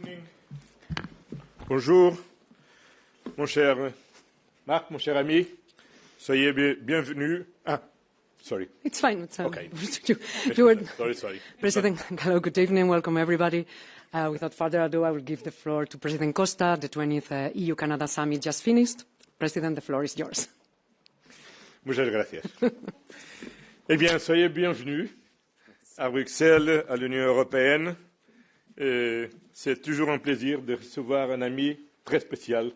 evening. Bonjour, mon cher Marc, mon cher ami. Soyez bienvenue. Sorry. It's fine. It's, okay. Sorry. President, hello, good evening. Welcome, everybody. Without further ado, I will give the floor to President Costa. The 20th EU-Canada Summit just finished. President, the floor is yours. Muchas gracias. Eh bien, soyez bienvenus à Bruxelles, à l'Union européenne. C'est toujours un plaisir de recevoir un ami très spécial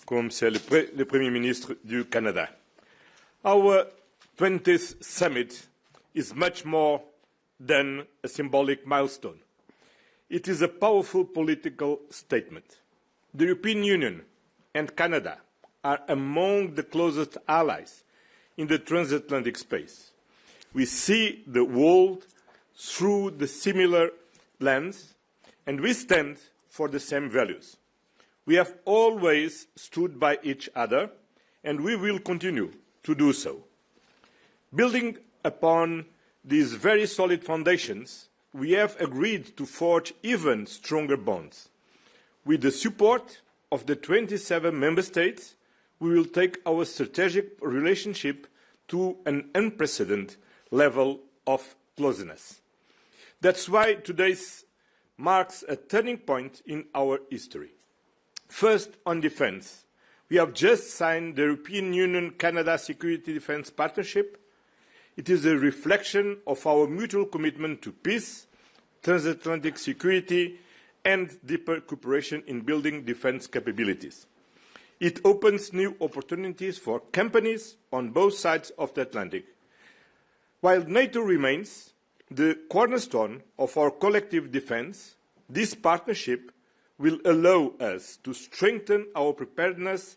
comme c'est le Premier ministre du Canada. Our 20th summit is much more than a symbolic milestone. It is a powerful political statement. The European Union and Canada are among the closest allies in the transatlantic space. We see the world through the similar lens, and we stand for the same values. We have always stood by each other, and we will continue to do so. Building upon these very solid foundations, we have agreed to forge even stronger bonds. With the support of the 27 member states, we will take our strategic relationship to an unprecedented level of closeness. That's why today marks a turning point in our history. First, on defence. We have just signed the European Union-Canada Security Defence Partnership. It is a reflection of our mutual commitment to peace, transatlantic security, and deeper cooperation in building defence capabilities. It opens new opportunities for companies on both sides of the Atlantic. While NATO remains the cornerstone of our collective defence, this partnership will allow us to strengthen our preparedness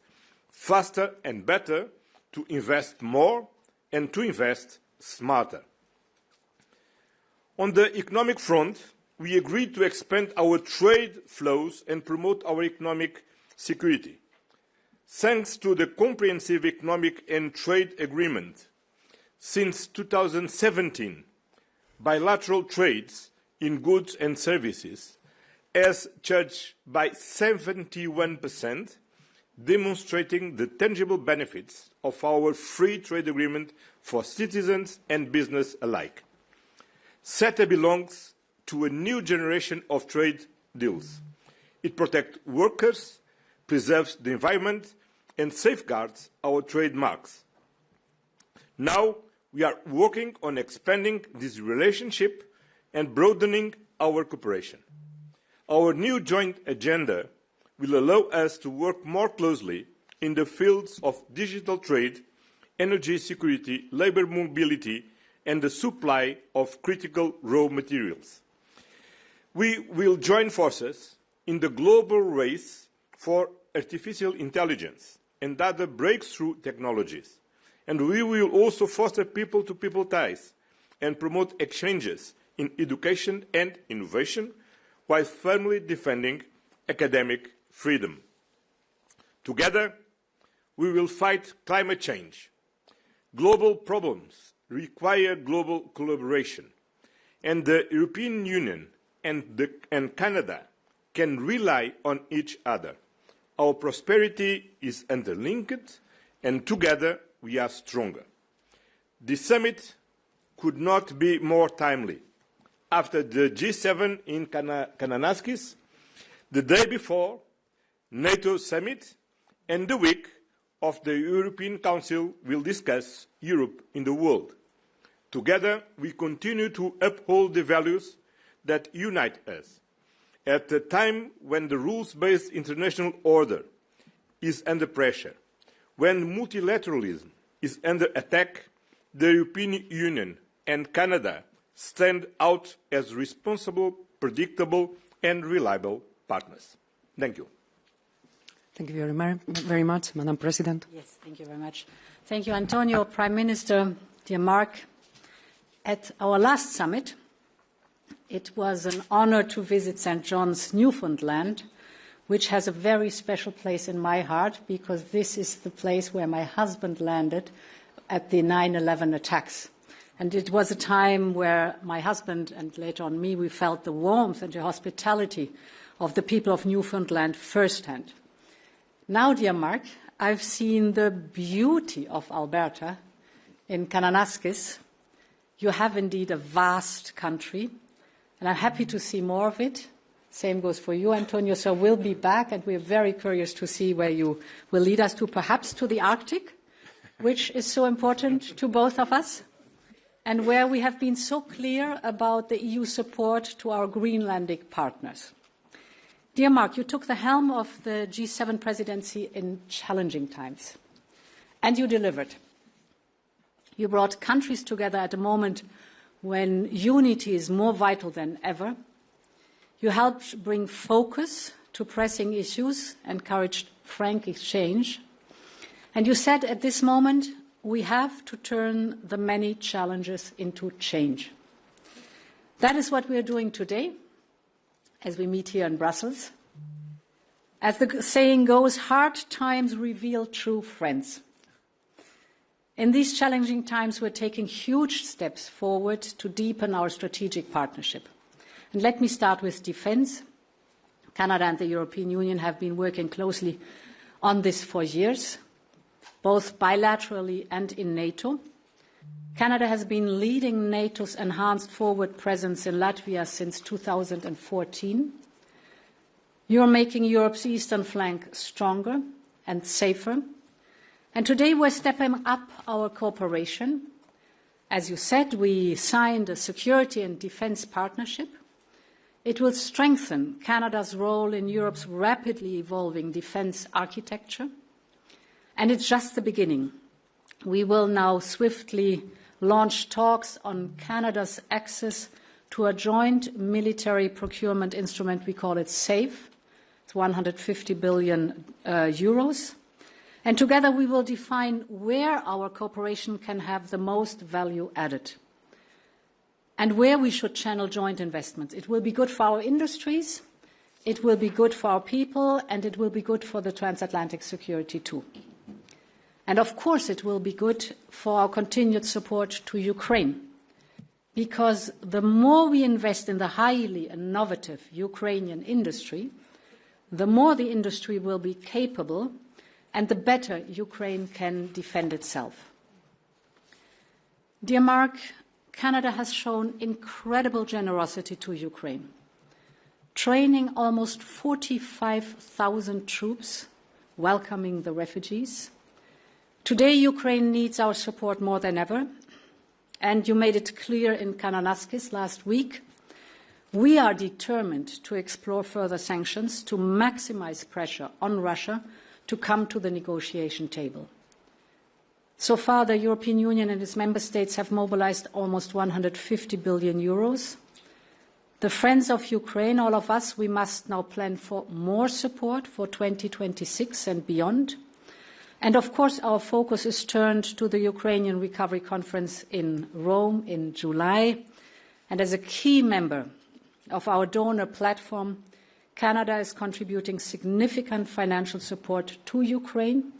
faster and better, to invest more and to invest smarter. On the economic front, we agreed to expand our trade flows and promote our economic security. Thanks to the Comprehensive Economic and Trade Agreement, since 2017, bilateral trades in goods and services has surged by 71%, demonstrating the tangible benefits of our free trade agreement for citizens and business alike. CETA belongs to a new generation of trade deals. It protects workers, preserves the environment, and safeguards our trademarks. Now, we are working on expanding this relationship and broadening our cooperation. Our new joint agenda will allow us to work more closely in the fields of digital trade, energy security, labour mobility, and the supply of critical raw materials. We will join forces in the global race for artificial intelligence and other breakthrough technologies. And we will also foster people-to-people ties and promote exchanges in education and innovation, while firmly defending academic freedom. Together, we will fight climate change. Global problems require global collaboration, and the European Union and Canada can rely on each other. Our prosperity is interlinked, and together we are stronger. The summit could not be more timely. After the G7 in Kananaskis, the day before NATO summit, and the week of the European Council will discuss Europe in the world. Together, we continue to uphold the values that unite us. At a time when the rules-based international order is under pressure, when multilateralism is under attack, the European Union and Canada stand out as responsible, predictable, and reliable partners. Thank you. Thank you very much, Madam President. Yes, thank you very much. Thank you, Antonio, Prime Minister, dear Mark. At our last summit, it was an honor to visit St. John's, Newfoundland, which has a very special place in my heart because this is the place where my husband landed at the 9/11 attacks. And it was a time where my husband and later on me, we felt the warmth and the hospitality of the people of Newfoundland firsthand. Now, dear Mark, I've seen the beauty of Alberta in Kananaskis. You have indeed a vast country, and I'm happy to see more of it. Same goes for you, Antonio. So we'll be back, and we're very curious to see where you will lead us to, perhaps to the Arctic, which is so important to both of us, and where we have been so clear about the EU support to our Greenlandic partners. Dear Mark, you took the helm of the G7 presidency in challenging times, and you delivered. You brought countries together at a moment when unity is more vital than ever. You helped bring focus to pressing issues, encouraged frank exchange, and you said at this moment we have to turn the many challenges into change. That is what we are doing today as we meet here in Brussels. As the saying goes, hard times reveal true friends. In these challenging times, we're taking huge steps forward to deepen our strategic partnership. And let me start with defence. Canada and the European Union have been working closely on this for years, both bilaterally and in NATO. Canada has been leading NATO's enhanced forward presence in Latvia since 2014. You're making Europe's eastern flank stronger and safer. And today we're stepping up our cooperation. As you said, we signed a security and defence partnership. It will strengthen Canada's role in Europe's rapidly evolving defence architecture. And it's just the beginning. We will now swiftly launch talks on Canada's access to a joint military procurement instrument. We call it SAFE. It's 150 billion euros. And together we will define where our cooperation can have the most value added and where we should channel joint investments. It will be good for our industries, it will be good for our people, and it will be good for the transatlantic security too. And of course it will be good for our continued support to Ukraine, because the more we invest in the highly innovative Ukrainian industry, the more the industry will be capable and the better Ukraine can defend itself. Dear Mark, Canada has shown incredible generosity to Ukraine, training almost 45,000 troops, welcoming the refugees. Today, Ukraine needs our support more than ever, and you made it clear in Kananaskis last week. We are determined to explore further sanctions to maximize pressure on Russia to come to the negotiation table. So far, the European Union and its member states have mobilized almost 150 billion euros. The friends of Ukraine, all of us, we must now plan for more support for 2026 and beyond. And of course, our focus is turned to the Ukrainian Recovery Conference in Rome in July. And as a key member of our donor platform, Canada is contributing significant financial support to Ukraine,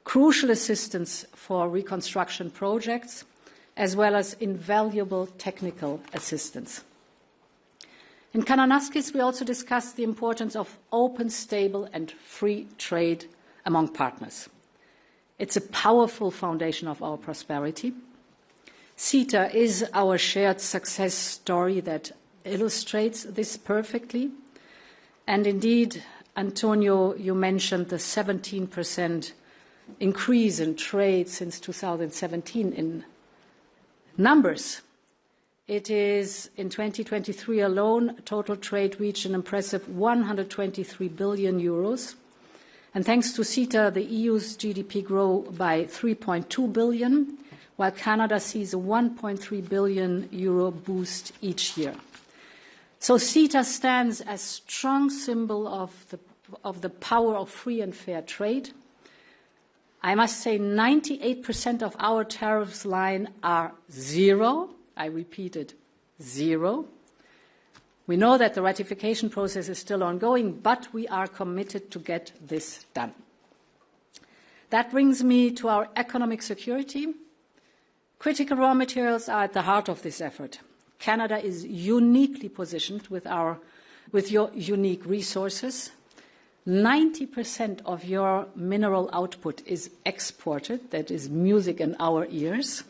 crucial assistance for reconstruction projects, as well as invaluable technical assistance. In Kananaskis, we also discussed the importance of open, stable and free trade among partners. It's a powerful foundation of our prosperity. CETA is our shared success story that illustrates this perfectly. And indeed, Antonio, you mentioned the 17% increase in trade since 2017 in numbers. It is, in 2023 alone, total trade reached an impressive 123 billion euros. And thanks to CETA, the EU's GDP grew by 3.2 billion, while Canada sees a 1.3 billion euro boost each year. So CETA stands as a strong symbol of the power of free and fair trade. I must say 98% of our tariffs line are zero. I repeated, zero. We know that the ratification process is still ongoing, but we are committed to get this done. That brings me to our economic security. Critical raw materials are at the heart of this effort. Canada is uniquely positioned with your unique resources. 90% of your mineral output is exported. That is music in our ears.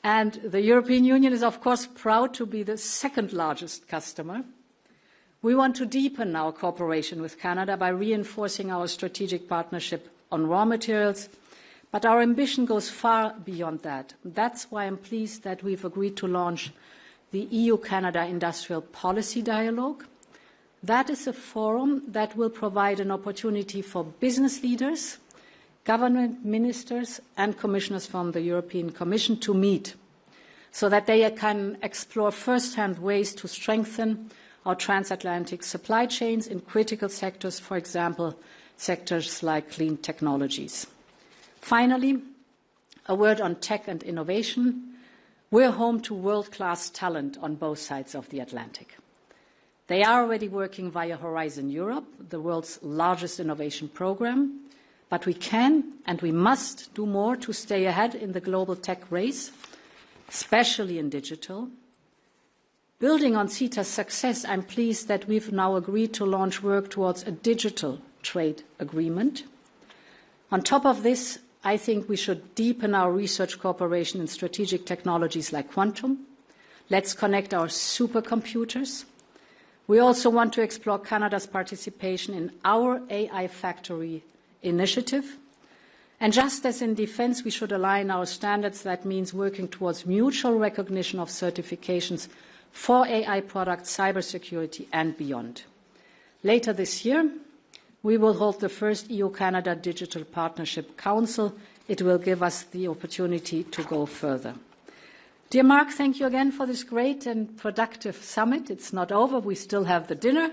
And the European Union is, of course, proud to be the second largest customer. We want to deepen our cooperation with Canada by reinforcing our strategic partnership on raw materials, but our ambition goes far beyond that. That's why I'm pleased that we've agreed to launch the EU-Canada Industrial Policy Dialogue. That is a forum that will provide an opportunity for business leaders, government ministers and commissioners from the European Commission to meet so that they can explore first-hand ways to strengthen our transatlantic supply chains in critical sectors, for example, sectors like clean technologies. Finally, a word on tech and innovation. We're home to world-class talent on both sides of the Atlantic. They are already working via Horizon Europe, the world's largest innovation program, but we can and we must do more to stay ahead in the global tech race, especially in digital. Building on CETA's success, I'm pleased that we've now agreed to launch work towards a digital trade agreement. On top of this, I think we should deepen our research cooperation in strategic technologies like quantum. Let's connect our supercomputers. We also want to explore Canada's participation in our AI Factory initiative. And just as in defence, we should align our standards. That means working towards mutual recognition of certifications for AI products, cybersecurity and beyond. Later this year, we will hold the first EU-Canada Digital Partnership Council. It will give us the opportunity to go further. Dear Mark, thank you again for this great and productive summit. It's not over. We still have the dinner.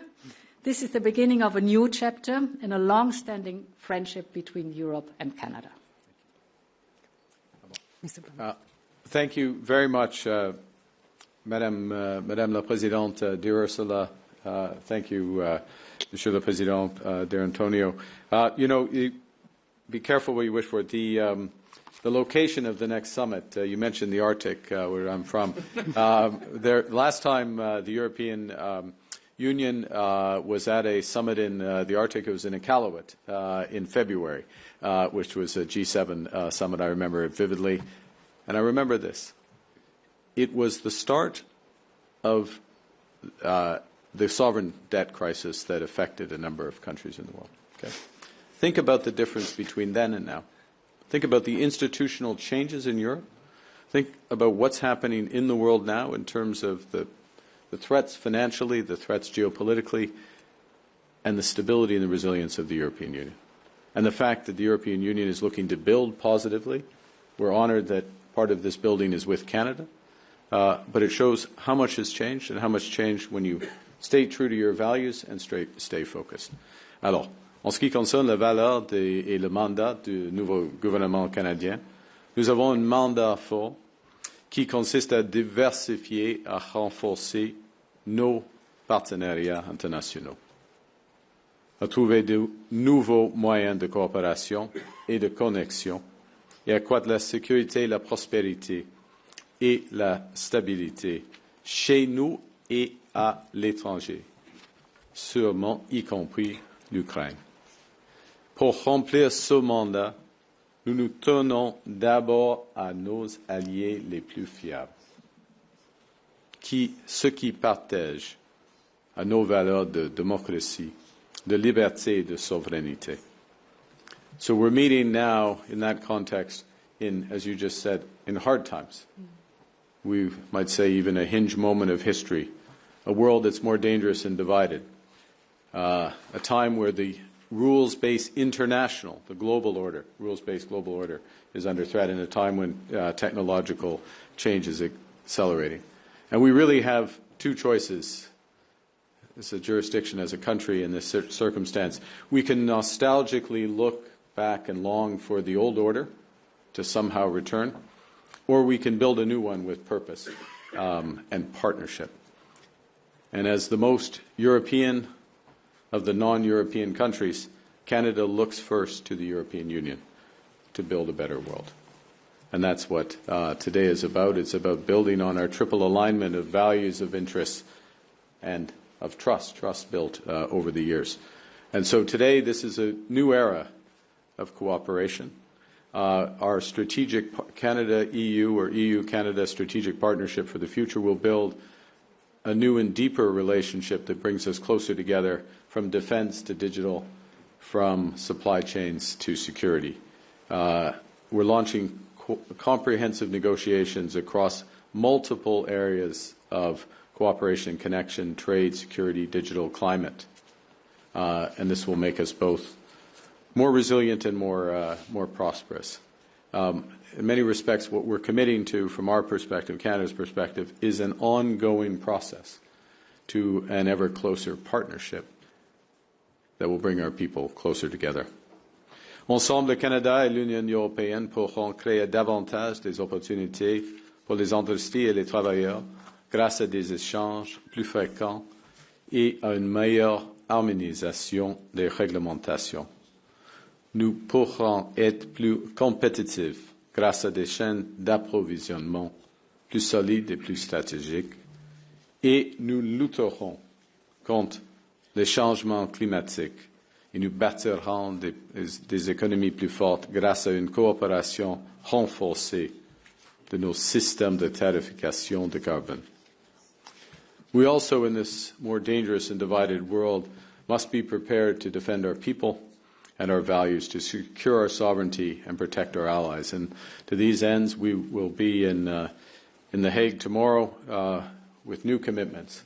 This is the beginning of a new chapter in a long-standing friendship between Europe and Canada. Thank you very much, Madame la Présidente, dear Ursula. Thank you, Monsieur le Président, dear Antonio. Be careful what you wish for. The location of the next summit, you mentioned the Arctic, where I'm from. Last time the European Union was at a summit in the Arctic, it was in Iqaluit in February, which was a G7 summit. I remember it vividly. And I remember this. It was the start of the sovereign debt crisis that affected a number of countries in the world. Okay? Think about the difference between then and now. Think about the institutional changes in Europe. Think about what's happening in the world now in terms of the threats financially, the threats geopolitically, and the stability and the resilience of the European Union. And the fact that the European Union is looking to build positively. We're honored that part of this building is with Canada. But it shows how much has changed and how much changed when you stay true to your values and stay focused. Alors, en ce qui concerne la valeur et le mandat du nouveau gouvernement canadien, nous avons un mandat fort qui consiste à diversifier, à renforcer nos partenariats internationaux, à trouver de nouveaux moyens de coopération et de connexion et accroître la sécurité, la prospérité et la stabilité chez nous et à l'étranger, sûrement y compris l'Ukraine. Pour remplir ce mandat, nous nous tenons d'abord à nos alliés les plus fiables, ceux qui partagent à nos valeurs de démocratie, de liberté et de souveraineté. So we're meeting now in that context in, as you just said, in hard times. We might say even a hinge moment of history, a world that's more dangerous and divided, a time where the rules-based international, the global order, rules-based global order is under threat in a time when technological change is accelerating. And we really have two choices as a jurisdiction, as a country in this circumstance. We can nostalgically look back and long for the old order to somehow return, or we can build a new one with purpose and partnership. And as the most European of the non-European countries, Canada looks first to the European Union to build a better world. And that's what today is about. It's about building on our triple alignment of values, of interests, and of trust built over the years. And so today, this is a new era of cooperation. Our strategic Canada-EU or EU-Canada strategic partnership for the future will build a new and deeper relationship that brings us closer together, from defense to digital, from supply chains to security. We're launching comprehensive negotiations across multiple areas of cooperation and connection, trade, security, digital, climate. And this will make us both more resilient and more prosperous. In many respects, what we're committing to, from our perspective, Canada's perspective, is an ongoing process to an ever closer partnership that will bring our people closer together. Ensemble, le Canada et l'Union européenne pourront créer davantage des opportunités pour les industries et les travailleurs grâce à des échanges plus fréquents et à une meilleure harmonisation des réglementations. Nous pourrons être plus compétitifs grâce à des chaînes d'approvisionnement plus solides et plus stratégiques, et nous lutterons contre les changements climatiques et nous bâtirons des économies plus fortes grâce à une coopération renforcée de nos systèmes de tarification de carbone. We also, in this more dangerous and divided world, must be prepared to defend our people and our values, to secure our sovereignty and protect our allies. And to these ends, we will be in The Hague tomorrow with new commitments,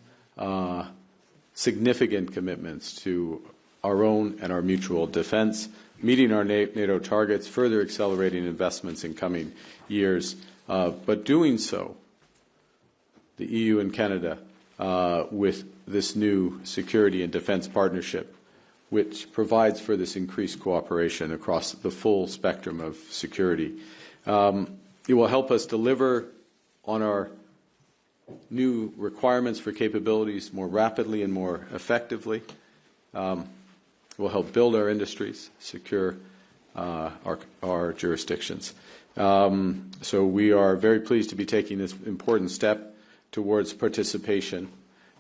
significant commitments to our own and our mutual defense, meeting our NATO targets, further accelerating investments in coming years, but doing so, the EU and Canada, with this new security and defense partnership, which provides for this increased cooperation across the full spectrum of security. It will help us deliver on our new requirements for capabilities more rapidly and more effectively. It will help build our industries, secure our jurisdictions. So we are very pleased to be taking this important step towards participation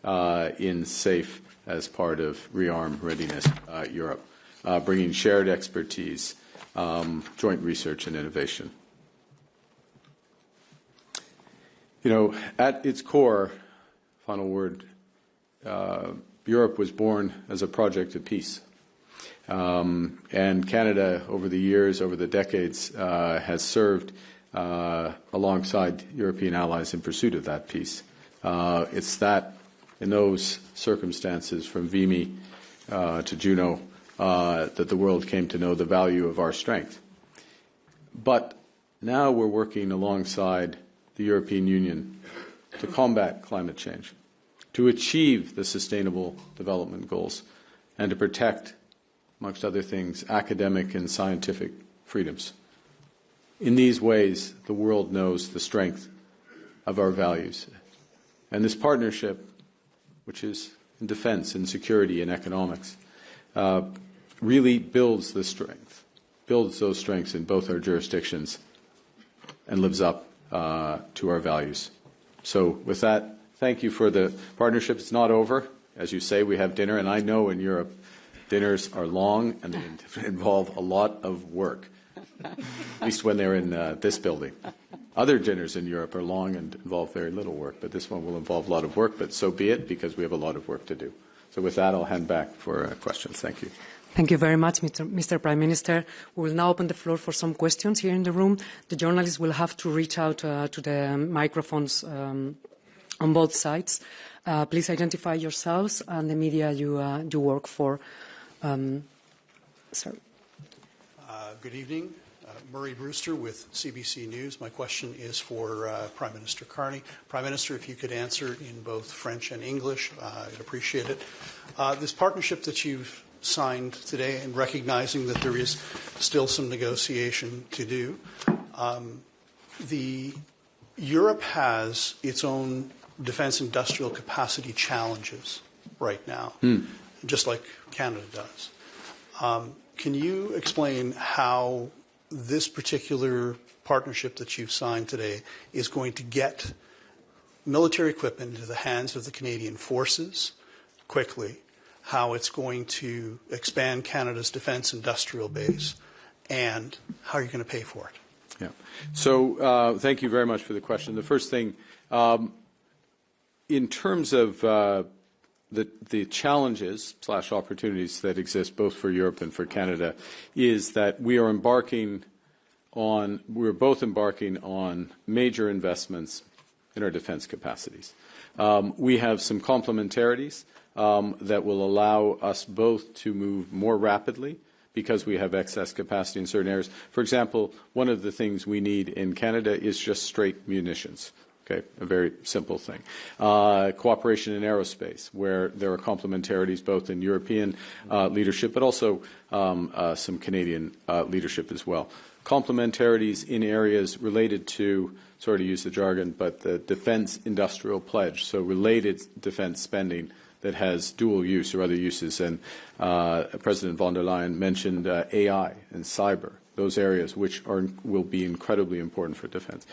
in SAFE as part of Rearm Readiness Europe, bringing shared expertise, joint research and innovation. You know, at its core, final word, Europe was born as a project of peace. And Canada, over the years, over the decades, has served alongside European allies in pursuit of that peace. It's that, in those circumstances, from Vimy to Juno, that the world came to know the value of our strength. But now we're working alongside the European Union to combat climate change, to achieve the Sustainable Development Goals, and to protect, amongst other things, academic and scientific freedoms. In these ways, the world knows the strength of our values. And this partnership, which is in defense and security and economics, really builds the strength, builds those strengths in both our jurisdictions and lives up to our values. So with that, thank you for the partnership. It's not over. As you say, we have dinner, and I know in Europe dinners are long and they involve a lot of work, at least when they're in this building. Other dinners in Europe are long and involve very little work, but this one will involve a lot of work, but so be it, because we have a lot of work to do. So with that, I'll hand back for questions. Thank you. Thank you very much, Mr. Prime Minister. We will now open the floor for some questions here in the room. The journalists will have to reach out to the microphones on both sides. Please identify yourselves and the media you work for. Sir. Good evening. Murray Brewster with CBC News. My question is for Prime Minister Carney. Prime Minister, if you could answer in both French and English, I'd appreciate it. This partnership that you've signed today, and recognizing that there is still some negotiation to do, Europe has its own defense industrial capacity challenges right now, just like Canada does. Can you explain how this particular partnership that you've signed today is going to get military equipment into the hands of the Canadian forces quickly, how it's going to expand Canada's defence industrial base, and how you're going to pay for it. Yeah. So thank you very much for the question. The first thing, in terms of the challenges / opportunities that exist both for Europe and for Canada, is that we're both embarking on major investments in our defence capacities. We have some complementarities that will allow us both to move more rapidly because we have excess capacity in certain areas. For example, one of the things we need in Canada is just straight munitions. Okay, a very simple thing. Cooperation in aerospace, where there are complementarities both in European leadership, but also some Canadian leadership as well. Complementarities in areas related to, sorry to use the jargon, but the defence industrial pledge, so related defence spending that has dual use or other uses. And President von der Leyen mentioned AI and cyber, those areas which will be incredibly important for defence.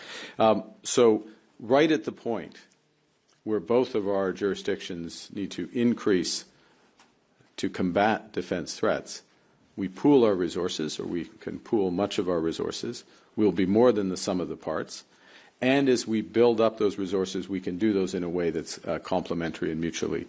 So right at the point where both of our jurisdictions need to increase to combat defence threats, we pool our resources, or we can pool much of our resources. We'll be more than the sum of the parts. And as we build up those resources, we can do those in a way that's complementary and mutually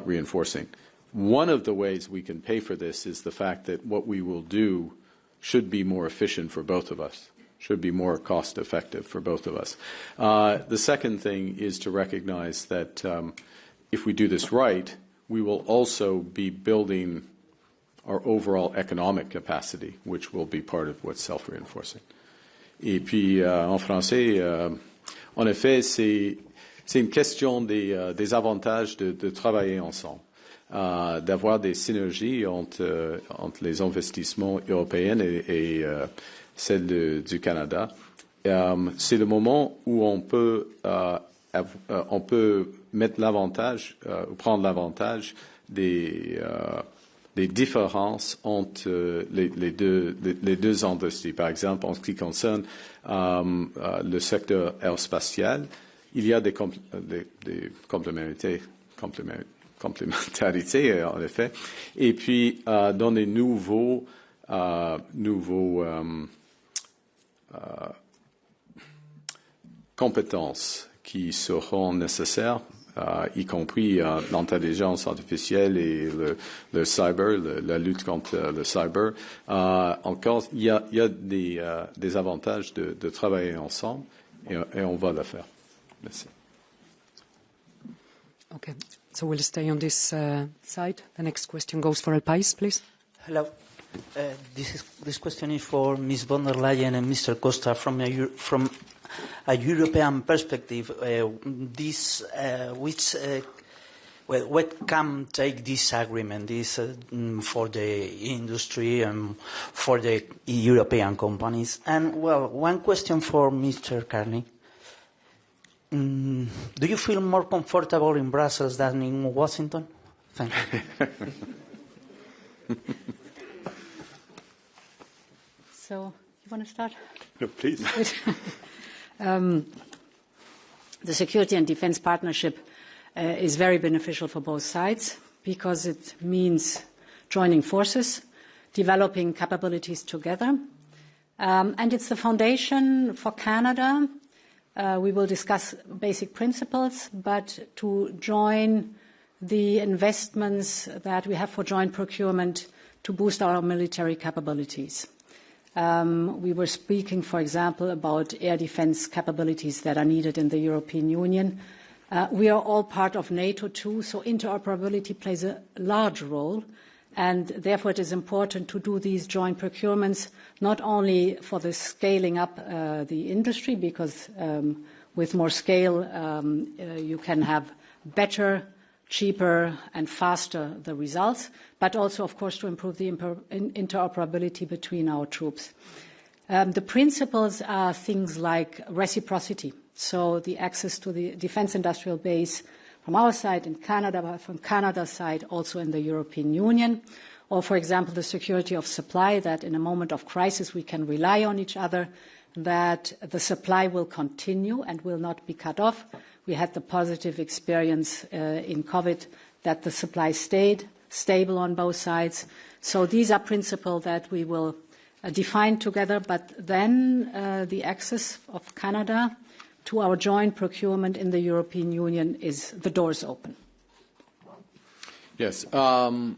reinforcing. One of the ways we can pay for this is the fact that what we will do should be more efficient for both of us, should be more cost-effective for both of us. The second thing is to recognize that if we do this right, we will also be building our overall economic capacity, which will be part of what's self-reinforcing. Et puis, en français, en effet, c'est une question des avantages de travailler ensemble, d'avoir des synergies entre les investissements européens et celles du Canada. C'est le moment où on peut mettre l'avantage, ou prendre l'avantage des différences entre les deux industries. Par exemple, en ce qui concerne le secteur aérospatial, il y a des complémentarités, en effet. Et puis, dans les nouveaux compétences qui seront nécessaires, y compris l'intelligence artificielle et le cyber, la lutte contre le cyber. Encore, il y a des avantages de travailler ensemble et on va le faire. Merci. Okay, so we'll stay on this side. The next question goes for El País, please. Hello. This question is for Ms. von der Leyen and Mr. Costa from a European perspective. What can take this agreement for the industry and for the European companies? And, well, one question for Mr. Carney. Do you feel more comfortable in Brussels than in Washington? Thank you. So, you want to start? No, please. The security and defense partnership is very beneficial for both sides because it means joining forces, developing capabilities together. And it's the foundation for Canada. We will discuss basic principles, but to join the investments that we have for joint procurement to boost our military capabilities. We were speaking, for example, about air defense capabilities that are needed in the European Union. We are all part of NATO too, so interoperability plays a large role, and therefore it is important to do these joint procurements, not only for the scaling up the industry, because with more scale you can have better, cheaper and faster the results, but also, of course, to improve the interoperability between our troops. The principles are things like reciprocity, so the access to the defense industrial base from our side in Canada, but from Canada's side also in the European Union, or, for example, the security of supply, that in a moment of crisis we can rely on each other, that the supply will continue and will not be cut off. We had the positive experience in COVID that the supply stayed stable on both sides. So these are principles that we will define together, but then the access of Canada to our joint procurement in the European Union is the doors open. Yes. In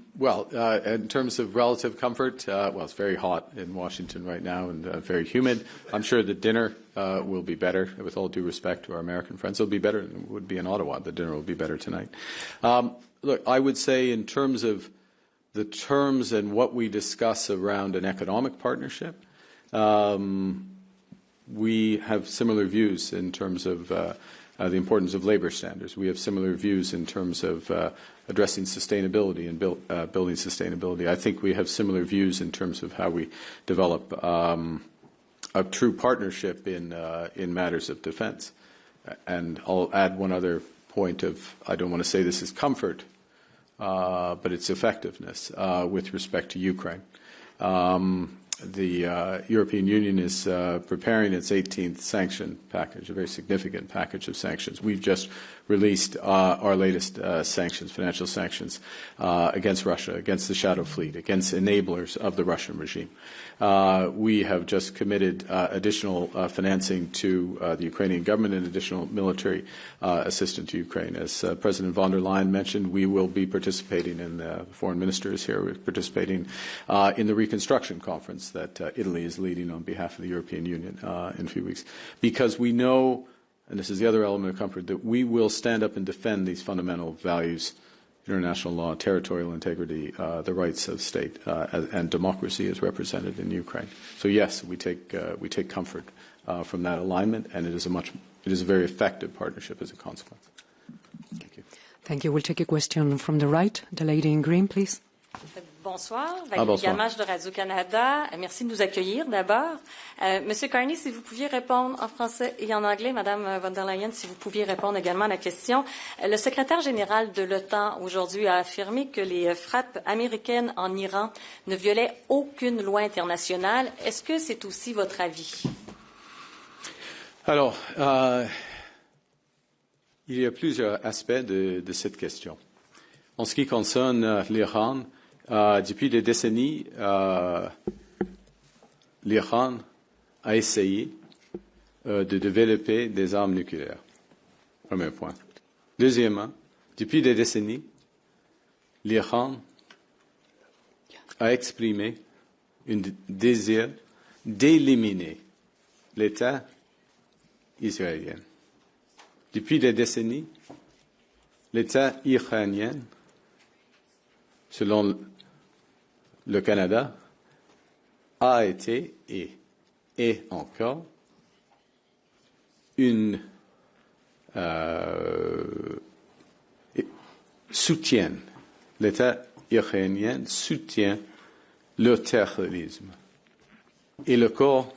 terms of relative comfort, it's very hot in Washington right now and very humid. I'm sure the dinner will be better. With all due respect to our American friends, it'll be better than it would be in Ottawa. The dinner will be better tonight. Look, I would say in terms of the terms and what we discuss around an economic partnership, we have similar views in terms of the importance of labour standards. We have similar views in terms of addressing sustainability and building sustainability. I think we have similar views in terms of how we develop a true partnership in matters of defence. And I'll add one other point of, I don't want to say this is comfort, but it's effectiveness with respect to Ukraine. The European Union is preparing its 18th sanction package, a very significant package of sanctions. We've just released our latest sanctions, financial sanctions, against Russia, against the Shadow Fleet, against enablers of the Russian regime. We have just committed additional financing to the Ukrainian government and additional military assistance to Ukraine. As President von der Leyen mentioned, we will be participating in the foreign ministers here. We're participating in the reconstruction conference that Italy is leading on behalf of the European Union in a few weeks, because we know, and this is the other element of comfort, that we will stand up and defend these fundamental values: international law, territorial integrity, the rights of state, and democracy as represented in Ukraine. So yes, we take comfort from that alignment, and it is a very effective partnership as a consequence. Thank you. Thank you. We'll take a question from the right. The lady in green, please. Bonsoir, Valérie Gamache de Radio-Canada. Merci de nous accueillir d'abord. Monsieur Carney, si vous pouviez répondre en français et en anglais, Madame von der Leyen, si vous pouviez répondre également à la question. Le secrétaire général de l'OTAN aujourd'hui a affirmé que les frappes américaines en Iran ne violaient aucune loi internationale. Est-ce que c'est aussi votre avis? Alors, il y a plusieurs aspects de cette question. En ce qui concerne l'Iran, depuis des décennies, l'Iran a essayé de développer des armes nucléaires. Premier point. Deuxièmement, depuis des décennies, l'Iran a exprimé un désir d'éliminer l'État israélien. Depuis des décennies, l'État iranien, selon le Canada, a été et est encore soutient, l'État iranien soutient le terrorisme et le corps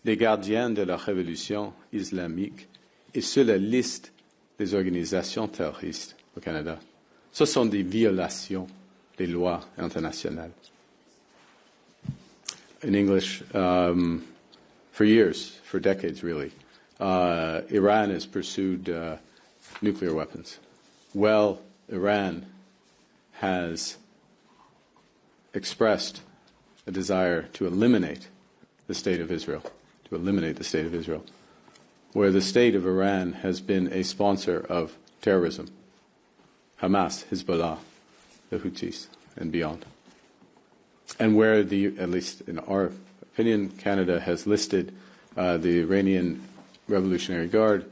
des gardiens de la révolution islamique est sur la liste des organisations terroristes au Canada. Ce sont des violations des lois internationales. In English, for years, for decades really, Iran has pursued nuclear weapons. Well, Iran has expressed a desire to eliminate the State of Israel, where the State of Iran has been a sponsor of terrorism, Hamas, Hezbollah, the Houthis, and beyond. And where at least in our opinion, Canada has listed the Iranian Revolutionary Guard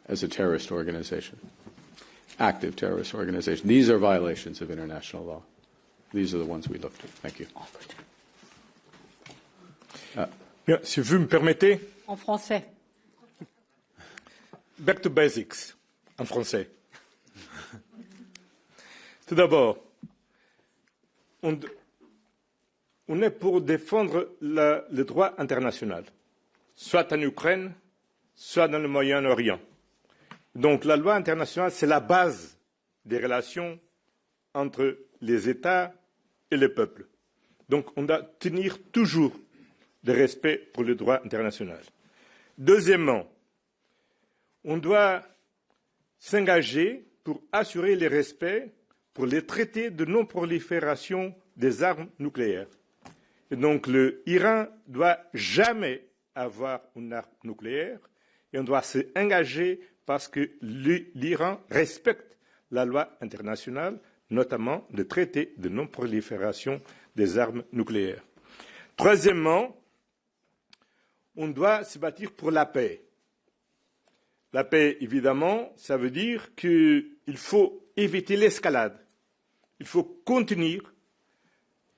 as a terrorist organization, active terrorist organization. These are violations of international law. These are the ones we looked at. Thank you. Bien, si vous me permettez. En français. Back to basics, en français. Tout d'abord, on est pour défendre le droit international, soit en Ukraine, soit dans le Moyen-Orient. Donc la loi internationale, c'est la base des relations entre les États et les peuples. Donc on doit tenir toujours de respect pour le droit international. Deuxièmement, on doit s'engager pour assurer le respect pour les traités de non-prolifération des armes nucléaires. Et donc l'Iran ne doit jamais avoir une arme nucléaire et on doit s'engager parce que l'Iran respecte la loi internationale, notamment le traité de non-prolifération des armes nucléaires. Troisièmement, on doit se bâtir pour la paix. La paix, évidemment, ça veut dire qu'il faut éviter l'escalade. Il faut contenir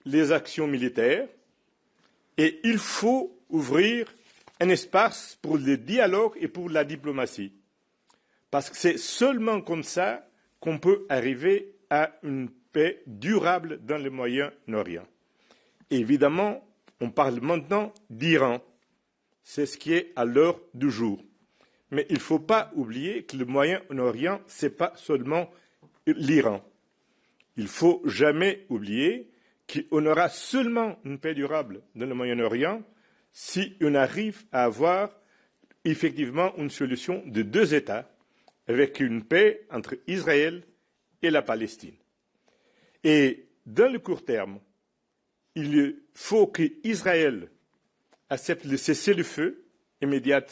les actions militaires et il faut ouvrir un espace pour le dialogue et pour la diplomatie. Parce que c'est seulement comme ça qu'on peut arriver à une paix durable dans le Moyen-Orient. Évidemment, on parle maintenant d'Iran. C'est ce qui est à l'heure du jour. Mais il ne faut pas oublier que le Moyen-Orient, ce n'est pas seulement l'Iran. Il ne faut jamais oublier qu'on aura seulement une paix durable dans le Moyen-Orient si on arrive à avoir effectivement une solution de 2 États avec une paix entre Israël et la Palestine. Et dans le court terme, il faut qu'Israël accepte le cessez-le-feu immédiat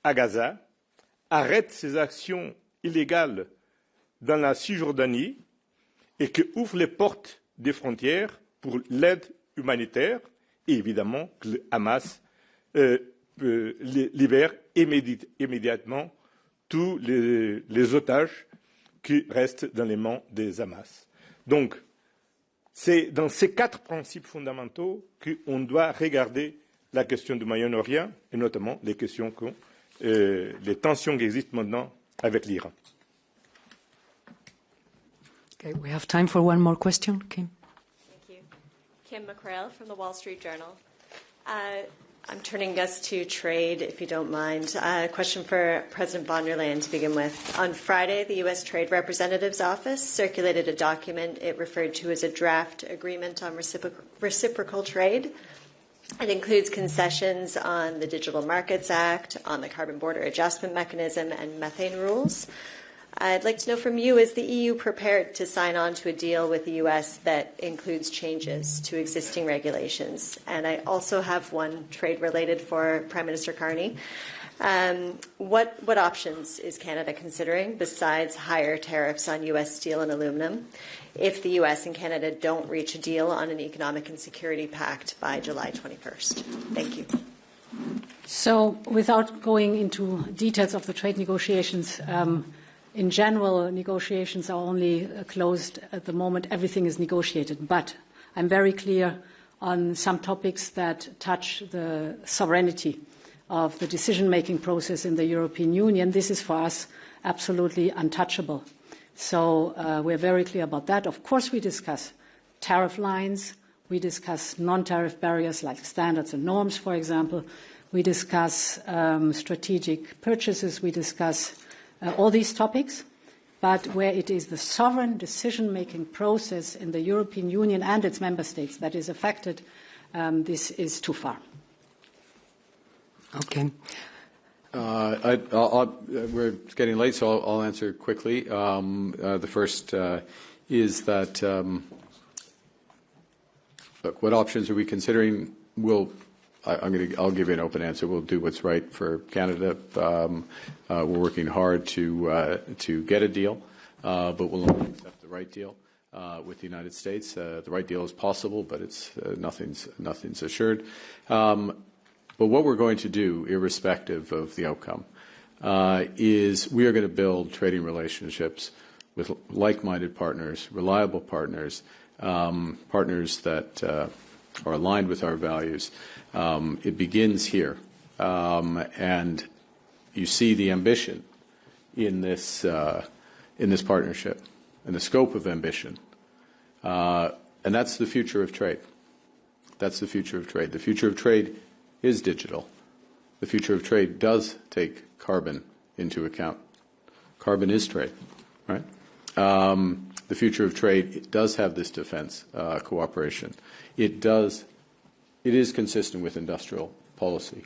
à Gaza, arrête ses actions illégales dans la Cisjordanie et qu'ouvre les portes des frontières pour l'aide humanitaire et évidemment que le Hamas libère immédiatement tous les otages qui restent dans les mains des Hamas. Donc, c'est dans ces 4 principes fondamentaux qu'on doit regarder la question du Moyen-Orient et notamment les questions les tensions qui existent maintenant avec l'Iran. Okay, we have time for one more question. Kim. Thank you. Kim McCrail from the Wall Street Journal. I'm turning us to trade, if you don't mind. A question for President von der Leyen to begin with. On Friday, the U.S. Trade Representative's Office circulated a document it referred to as a draft agreement on reciprocal trade. It includes concessions on the Digital Markets Act, on the Carbon Border Adjustment Mechanism, and methane rules. I'd like to know from you, is the EU prepared to sign on to a deal with the U.S. that includes changes to existing regulations? And I also have one trade-related for Prime Minister Carney. What options is Canada considering besides higher tariffs on U.S. steel and aluminum if the U.S. and Canada don't reach a deal on an economic and security pact by July 21st? Thank you. So without going into details of the trade negotiations, in general, negotiations are only closed at the moment everything is negotiated. But I'm very clear on some topics that touch the sovereignty of the decision-making process in the European Union. This is for us absolutely untouchable. So we're very clear about that. Of course, we discuss tariff lines. We discuss non-tariff barriers like standards and norms, for example. We discuss strategic purchases. We discuss all these topics. But where it is the sovereign decision-making process in the European Union and its member states that is affected, this is too far. Okay. We're getting late, so I'll answer quickly. The first is that, look, what options are we considering? I'll give you an open answer. We'll do what's right for Canada. We're working hard to get a deal, but we'll only accept the right deal with the United States. The right deal is possible, but it's nothing's assured. But what we're going to do, irrespective of the outcome, is we are going to build trading relationships with like-minded partners, reliable partners, partners that are aligned with our values. It begins here, and you see the ambition in this partnership and the scope of ambition, and that's the future of trade. That's the future of trade. The future of trade is digital. The future of trade does take carbon into account. Carbon is trade, right? The future of trade does have this defense cooperation. It is consistent with industrial policy.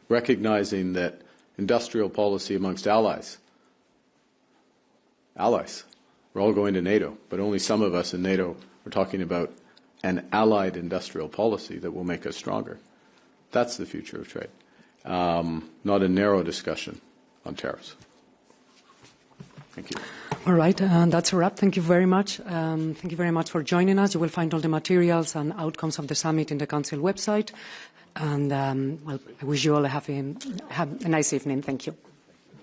recognizing that industrial policy amongst allies, we're all going to NATO, but only some of us in NATO are talking about an allied industrial policy that will make us stronger. That's the future of trade, not a narrow discussion on tariffs. Thank you. All right, and that's a wrap. Thank you very much. Thank you very much for joining us. You will find all the materials and outcomes of the summit in the Council website. And well, I wish you all a nice evening. Thank you.